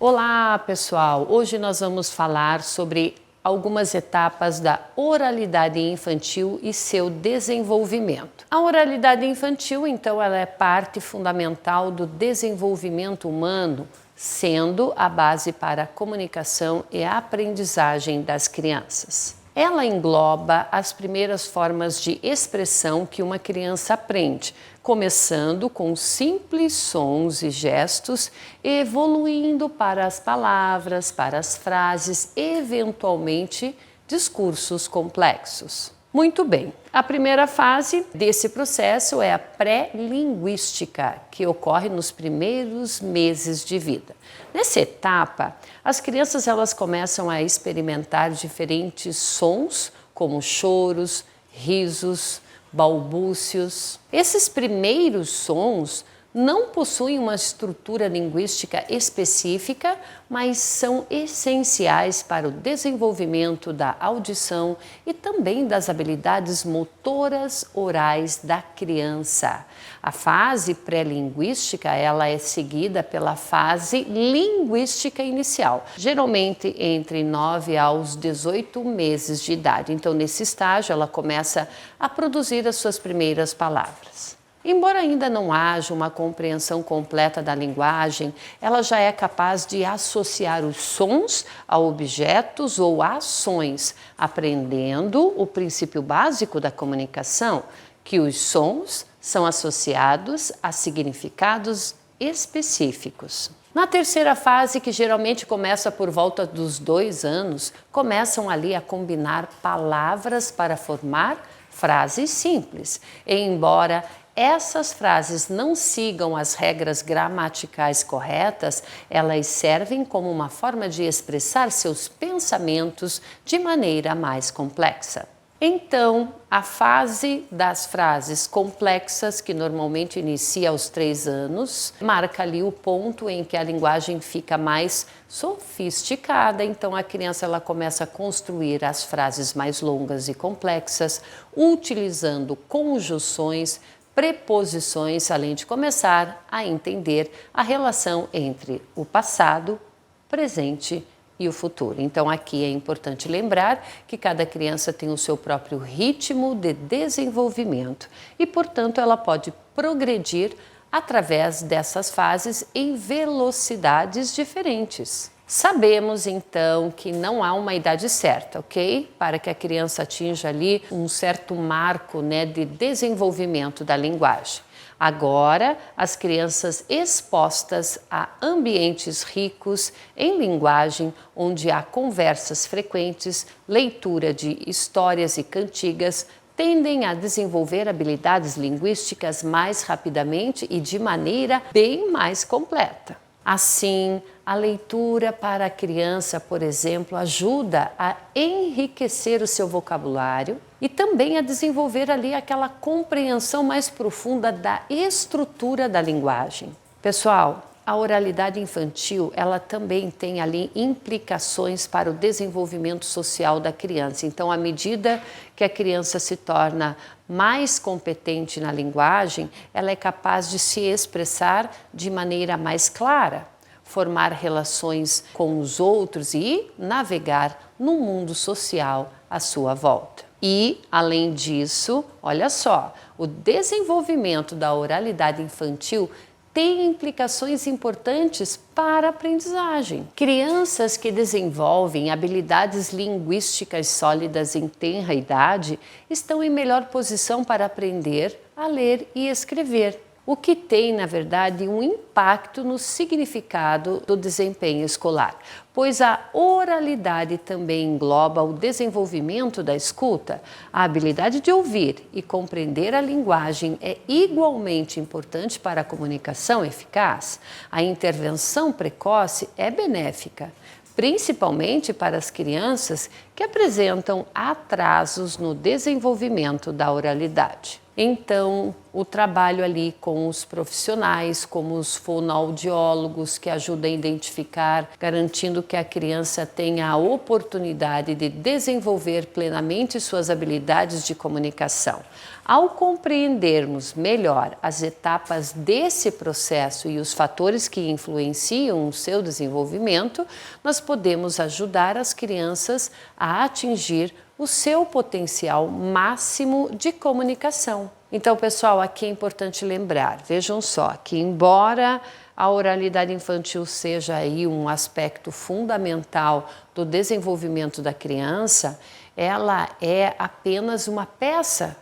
Olá, pessoal! Hoje nós vamos falar sobre algumas etapas da oralidade infantil e seu desenvolvimento. A oralidade infantil, então, ela é parte fundamental do desenvolvimento humano, sendo a base para a comunicação e a aprendizagem das crianças. Ela engloba as primeiras formas de expressão que uma criança aprende, começando com simples sons e gestos, evoluindo para as palavras, para as frases, eventualmente discursos complexos. Muito bem, a primeira fase desse processo é a pré-linguística, que ocorre nos primeiros meses de vida. Nessa etapa, as crianças começam a experimentar diferentes sons, como choros, risos, balbúcios. Esses primeiros sons não possuem uma estrutura linguística específica, mas são essenciais para o desenvolvimento da audição e também das habilidades motoras orais da criança. A fase pré-linguística, ela é seguida pela fase linguística inicial, geralmente entre 9 aos 18 meses de idade. Então, nesse estágio, ela começa a produzir as suas primeiras palavras. Embora ainda não haja uma compreensão completa da linguagem, ela já é capaz de associar os sons a objetos ou a ações, aprendendo o princípio básico da comunicação, que os sons são associados a significados específicos. Na terceira fase, que geralmente começa por volta dos 2 anos, começam ali a combinar palavras para formar frases simples. E embora essas frases não sigam as regras gramaticais corretas, elas servem como uma forma de expressar seus pensamentos de maneira mais complexa. Então, a fase das frases complexas, que normalmente inicia aos 3 anos, marca ali o ponto em que a linguagem fica mais sofisticada. Então, a criança começa a construir as frases mais longas e complexas, utilizando conjunções, preposições, além de começar a entender a relação entre o passado, presente e o futuro. Então, aqui é importante lembrar que cada criança tem o seu próprio ritmo de desenvolvimento e, portanto, ela pode progredir através dessas fases em velocidades diferentes. Sabemos, então, que não há uma idade certa, ok? Para que a criança atinja ali um certo marco, de desenvolvimento da linguagem. Agora, as crianças expostas a ambientes ricos em linguagem, onde há conversas frequentes, leitura de histórias e cantigas, tendem a desenvolver habilidades linguísticas mais rapidamente e de maneira bem mais completa. Assim, a leitura para a criança, por exemplo, ajuda a enriquecer o seu vocabulário e também a desenvolver ali aquela compreensão mais profunda da estrutura da linguagem. Pessoal, a oralidade infantil, ela também tem ali implicações para o desenvolvimento social da criança. Então, à medida que a criança se torna mais competente na linguagem, ela é capaz de se expressar de maneira mais clara, formar relações com os outros e navegar no mundo social à sua volta. E, além disso, olha só, o desenvolvimento da oralidade infantil tem implicações importantes para a aprendizagem. Crianças que desenvolvem habilidades linguísticas sólidas em tenra idade estão em melhor posição para aprender a ler e escrever, o que tem, na verdade, um impacto no significado do desempenho escolar, pois a oralidade também engloba o desenvolvimento da escuta. A habilidade de ouvir e compreender a linguagem é igualmente importante para a comunicação eficaz. A intervenção precoce é benéfica, principalmente para as crianças que apresentam atrasos no desenvolvimento da oralidade. Então, o trabalho ali com os profissionais, como os fonoaudiólogos, que ajudam a identificar, garantindo que a criança tenha a oportunidade de desenvolver plenamente suas habilidades de comunicação. Ao compreendermos melhor as etapas desse processo e os fatores que influenciam o seu desenvolvimento, nós podemos ajudar as crianças a atingir o seu potencial máximo de comunicação. Então, pessoal, aqui é importante lembrar, vejam só, que embora a oralidade infantil seja aí um aspecto fundamental do desenvolvimento da criança, ela é apenas uma peça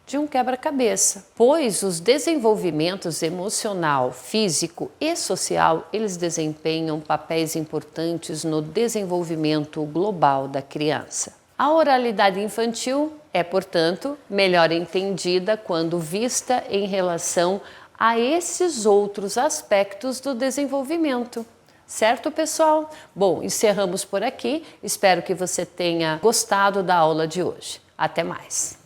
de um quebra-cabeça, pois os desenvolvimentos emocional, físico e social, eles desempenham papéis importantes no desenvolvimento global da criança. A oralidade infantil é, portanto, melhor entendida quando vista em relação a esses outros aspectos do desenvolvimento. Certo, pessoal? Bom, encerramos por aqui. Espero que você tenha gostado da aula de hoje. Até mais!